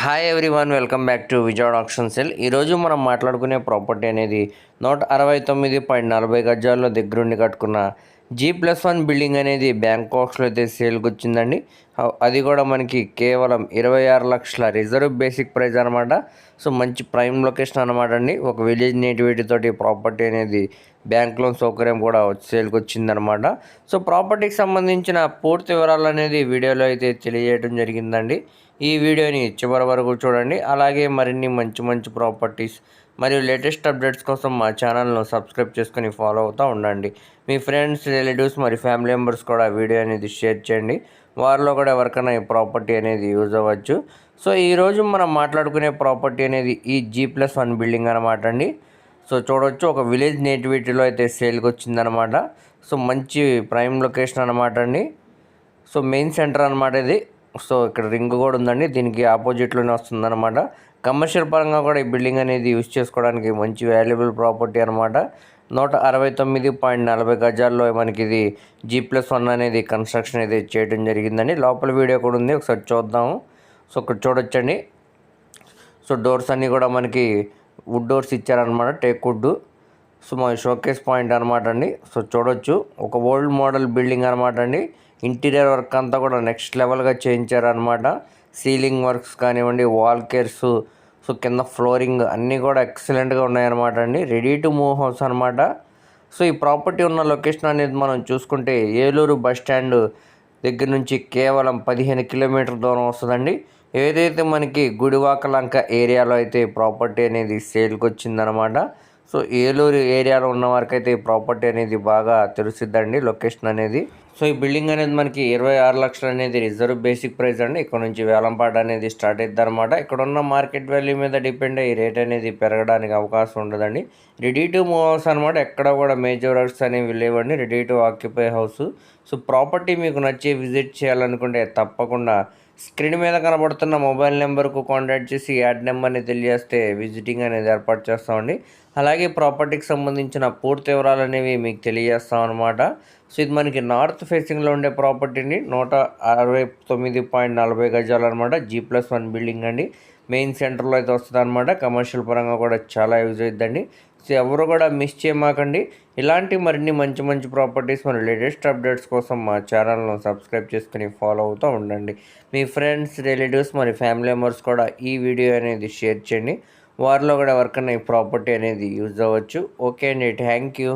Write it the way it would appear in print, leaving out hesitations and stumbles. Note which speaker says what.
Speaker 1: Hi everyone, welcome back to Vijayawada action cell. ఈరోజు మనం మాట్లాడుకునే ప్రాపర్టీ అనేది 169.40 గజాల్లో దగ్గరుండి కట్టుకున్న G+1 బిల్డింగ్ అనేది బ్యాంకాక్స్లో అయితే సేల్కి వచ్చిందండి. అది కూడా మనకి కేవలం 26 లక్షల రిజర్వ్ బేసిక్ ప్రైస్ అనమాట. సో మంచి ప్రైమ్ లొకేషన్ అనమాట అండి. ఒక విలేజ్ నేటివిటీ తోటి ప్రాపర్టీ అనేది బ్యాంక్ లోన్ సౌకర్యం కూడా సేల్కి వచ్చిందనమాట. సో ప్రాపర్టీకి సంబంధించిన పూర్తి వివరాలు అనేది వీడియోలో అయితే తెలియజేయడం జరిగిందండి. ఈ వీడియోని చివరి వరకు చూడండి. అలాగే మరిన్ని మంచి మంచి ప్రాపర్టీస్ మరియు లేటెస్ట్ అప్డేట్స్ కోసం మా ఛానల్ను సబ్స్క్రైబ్ చేసుకుని ఫాలో అవుతూ ఉండండి. మీ ఫ్రెండ్స్, రిలేటివ్స్ మరియు ఫ్యామిలీ మెంబర్స్ కూడా వీడియో అనేది షేర్ చేయండి. వారిలో కూడా ఎవరికైనా ఈ ప్రాపర్టీ అనేది యూజ్ అవ్వచ్చు. సో ఈరోజు మనం మాట్లాడుకునే ప్రాపర్టీ అనేది ఈ G+1 బిల్డింగ్ అనమాట అండి. సో చూడవచ్చు, ఒక విలేజ్ నేటివిటీలో అయితే సేల్కి వచ్చిందనమాట. సో మంచి ప్రైమ్ లొకేషన్ అనమాట అండి. సో మెయిన్ సెంటర్ అనమాట ఇది. సో ఇక్కడ రింగ్ కూడా ఉందండి, దీనికి ఆపోజిట్లోనే వస్తుందన్నమాట. కమర్షియల్ పరంగా కూడా ఈ బిల్డింగ్ అనేది యూజ్ చేసుకోవడానికి మంచి వాల్యుబుల్ ప్రాపర్టీ అనమాట. 169.40 గజాల్లో మనకి ఇది G+1 అనేది కన్స్ట్రక్షన్ అయితే చేయడం జరిగిందండి. లోపల వీడియో కూడా ఉంది, ఒకసారి చూద్దాము. సో ఇక్కడ చూడొచ్చండి. సో డోర్స్ అన్నీ కూడా మనకి వుడ్ డోర్స్ ఇచ్చారనమాట, టేక్ వుడ్. సో మన షోకేస్ పాయింట్ అనమాట అండి. సో చూడొచ్చు, ఒక ఓల్డ్ మోడల్ బిల్డింగ్ అనమాట అండి. ఇంటీరియర్ వర్క్ అంతా కూడా నెక్స్ట్ లెవెల్గా చేయించారనమాట. సీలింగ్ వర్క్స్ కానివ్వండి, వాల్ కేర్స్, సో కింద ఫ్లోరింగ్ అన్నీ కూడా ఎక్సలెంట్గా ఉన్నాయన్నమాట అండి. రెడీ టు మూవ్ హౌస్ అనమాట. సో ఈ ప్రాపర్టీ ఉన్న లొకేషన్ అనేది మనం చూసుకుంటే ఏలూరు బస్ స్టాండ్ దగ్గర నుంచి కేవలం 15 కిలోమీటర్ దూరం వస్తుందండి. ఏదైతే మనకి గుడివాక లంక ఏరియాలో అయితే ప్రాపర్టీ అనేది సేల్కి వచ్చిందనమాట. సో ఏలూరు ఏరియాలో ఉన్న వారికైతే ఈ ప్రాపర్టీ అనేది బాగా తెలుస్తుందండి లొకేషన్ అనేది. సో ఈ బిల్డింగ్ అనేది మనకి 26 లక్షలు అనేది రిజర్వ్ బేసిక్ ప్రైస్ అండి. ఇక్కడ నుంచి వేలంపాట అనేది స్టార్ట్ అవుతుంది అనమాట. ఇక్కడ ఉన్న మార్కెట్ వాల్యూ మీద డిపెండ్ అయ్యి రేట్ అనేది పెరగడానికి అవకాశం ఉండదండి. రెడీ టు మూవ్ హౌస్ అనమాట. ఎక్కడ కూడా మేజర్ వర్క్స్ అనేవి లేవండి, ready to occupy house. So property మీకు నచ్చి విజిట్ చేయాలనుకుంటే తప్పకుండా స్క్రీన్ మీద కనబడుతున్న మొబైల్ నెంబర్కు కాంటాక్ట్ చేసి యాడ్ నెంబర్ని తెలియజేస్తే విజిటింగ్ అనేది ఏర్పాటు చేస్తామండి. అలాగే ప్రాపర్టీకి సంబంధించిన పూర్తి వివరాలు అనేవి మీకు తెలియజేస్తాం అనమాట. సో ఇది మనకి నార్త్ ఫేసింగ్లో ఉండే ప్రాపర్టీని 169.40 గజాలు అనమాట. G+1 బిల్డింగ్ అండి. మెయిన్ సెంటర్లో అయితే వస్తుంది అనమాట. కమర్షియల్ పరంగా కూడా చాలా యూజ్ అవుతుందండి. సో ఎవరు కూడా మిస్ చేయమాకండి. ఇలాంటి మరిన్ని మంచి మంచి ప్రాపర్టీస్ మరియు లేటెస్ట్ అప్డేట్స్ కోసం మా ఛానల్ను సబ్స్క్రైబ్ చేసుకుని ఫాలో అవుతూ ఉండండి. మీ ఫ్రెండ్స్, రిలేటివ్స్ మరియు ఫ్యామిలీ మెంబర్స్ కూడా ఈ వీడియో అనేది షేర్ చేయండి. వారిలో కూడా ఎవరికైనా ఈ ప్రాపర్టీ అనేది యూజ్ అవ్వచ్చు. ఓకే అండి, థ్యాంక్ యూ.